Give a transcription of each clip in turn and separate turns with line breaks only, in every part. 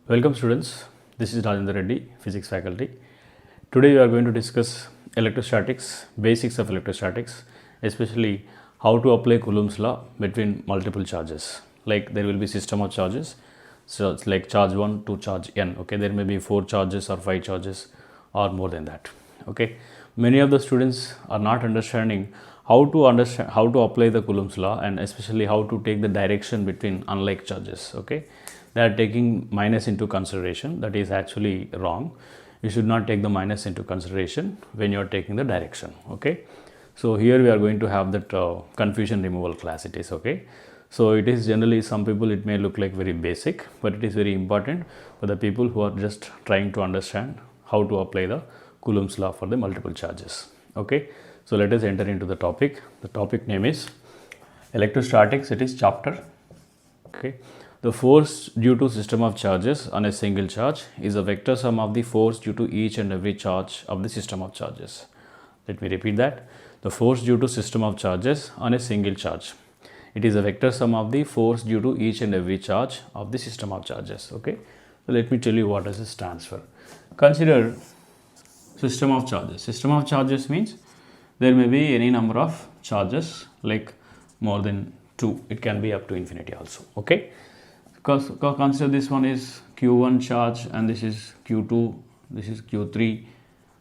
Welcome students, this is Rajendra Reddy, physics faculty. Today we are going to discuss electrostatics, basics of electrostatics, especially how to apply Coulomb's law between multiple charges. Like there will be system of charges, so it's like charge 1 to charge n, okay. There may be 4 charges or 5 charges or more than that, okay. Many of the students are not understanding how to apply the Coulomb's law, and especially how to take the direction between unlike charges, okay. They are taking minus into consideration. That is actually wrong. You should not take the minus into consideration when you are taking the direction, okay. So here we are going to have that confusion removal class, it is, okay. So it is generally, some people it may look like very basic, but it is very important for the people who are just trying to understand how to apply the Coulomb's law for the multiple charges, okay. So let us enter into the topic. The topic name is electrostatics. It is chapter, okay. The force due to system of charges on a single charge is a vector sum of the force due to each and every charge of the system of charges. Let me repeat that. The force due to system of charges on a single charge. It is a vector sum of the force due to each and every charge of the system of charges, okay. So let me tell you what does it stands for. Consider system of charges. System of charges means there may be any number of charges, like more than 2. It can be up to infinity also, okay. Because consider this one is Q1 charge and this is Q2, this is Q3,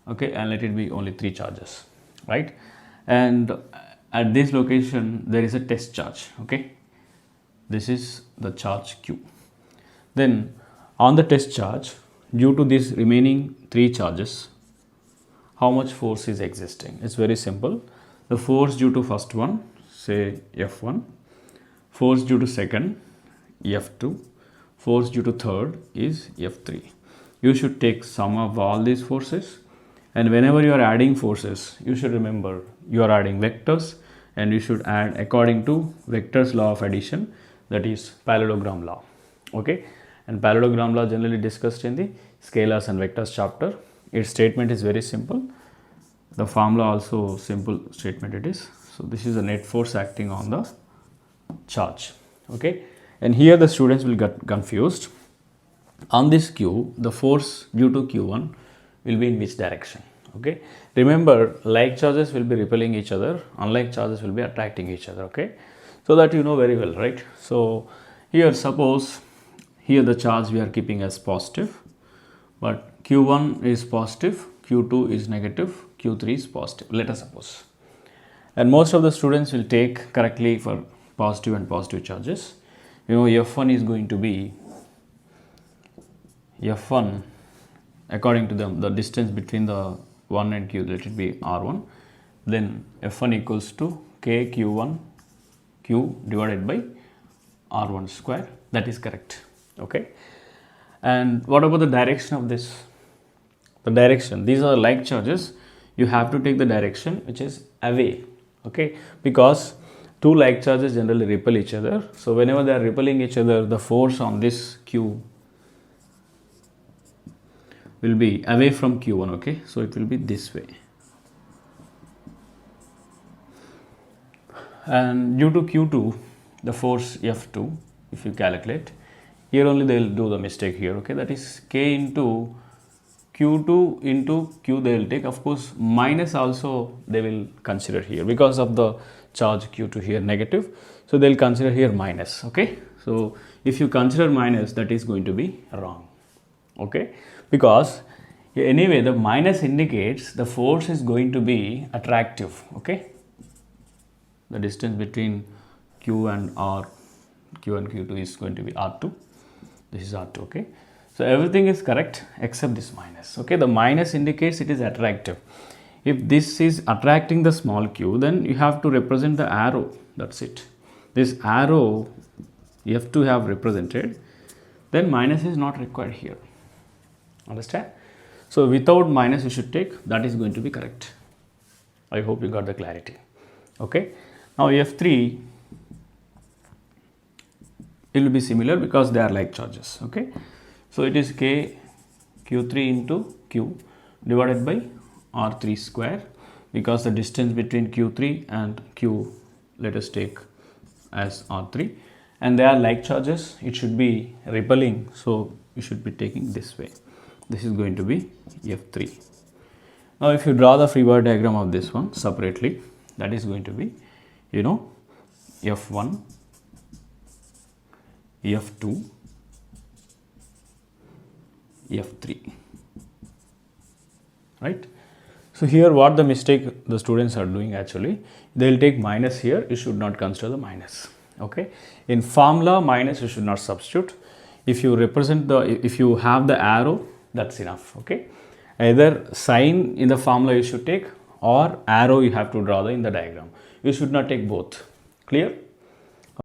okay, and let it be only 3 charges, right. And at this location there is a test charge, okay. This is the charge Q. Then on the test charge, due to these remaining 3 charges, how much force is existing? It's very simple. The force due to first one, say F1, force due to second, F2, force due to third is F3. You should take sum of all these forces, and whenever you are adding forces, you should remember you are adding vectors, and you should add according to vectors law of addition, that is parallelogram law, okay. And parallelogram law generally discussed in the scalars and vectors chapter. Its statement is very simple. The formula also simple statement it is. So this is the net force acting on the charge, okay. And here the students will get confused. On this Q, the force due to Q1 will be in which direction, okay. Remember, like charges will be repelling each other, unlike charges will be attracting each other, okay. So that you know very well, right. So here suppose, here the charge we are keeping as positive, but Q1 is positive, Q2 is negative, Q3 is positive, let us suppose. And most of the students will take correctly for positive and positive charges. You know, F1 is going to be F1 according to the distance between the 1 and Q, let it be R1. Then F1 equals to K Q1 Q divided by R1 square. That is correct, okay. And what about the direction of this? The direction, these are like charges. You have to take the direction which is away, okay, because 2 like charges generally repel each other. So whenever they are repelling each other, the force on this Q will be away from Q1, okay. So it will be this way. And due to Q2, the force F2, if you calculate, here only they will do the mistake here, okay. That is K into Q2 into Q they will take. Of course, minus also they will consider here because of the charge Q2 here negative. So they will consider here minus, okay. So if you consider minus, that is going to be wrong, okay, because anyway the minus indicates the force is going to be attractive, okay. The distance between Q and R, Q and Q2 is going to be R2. This is R2, okay. So everything is correct except this minus, okay. The minus indicates it is attractive. If this is attracting the small q, then you have to represent the arrow, that's it. This arrow you have to have represented, then minus is not required here, understand. So without minus you should take, that is going to be correct. I hope you got the clarity, okay. Now F3, it will be similar because they are like charges, okay. So it is K Q3 into Q divided by R3 square, because the distance between Q3 and Q, let us take as R3, and they are like charges, it should be repelling, so you should be taking this way. This is going to be F3. Now if you draw the free body diagram of this one separately, that is going to be, you know, F1, F2, F3, right? So here what the mistake the students are doing, actually they will take minus here. You should not consider the minus. Okay, in formula minus you should not substitute. If you represent the, if you have the arrow, that's enough. Okay, either sign in the formula you should take, or arrow you have to draw in the diagram. You should not take both. Clear?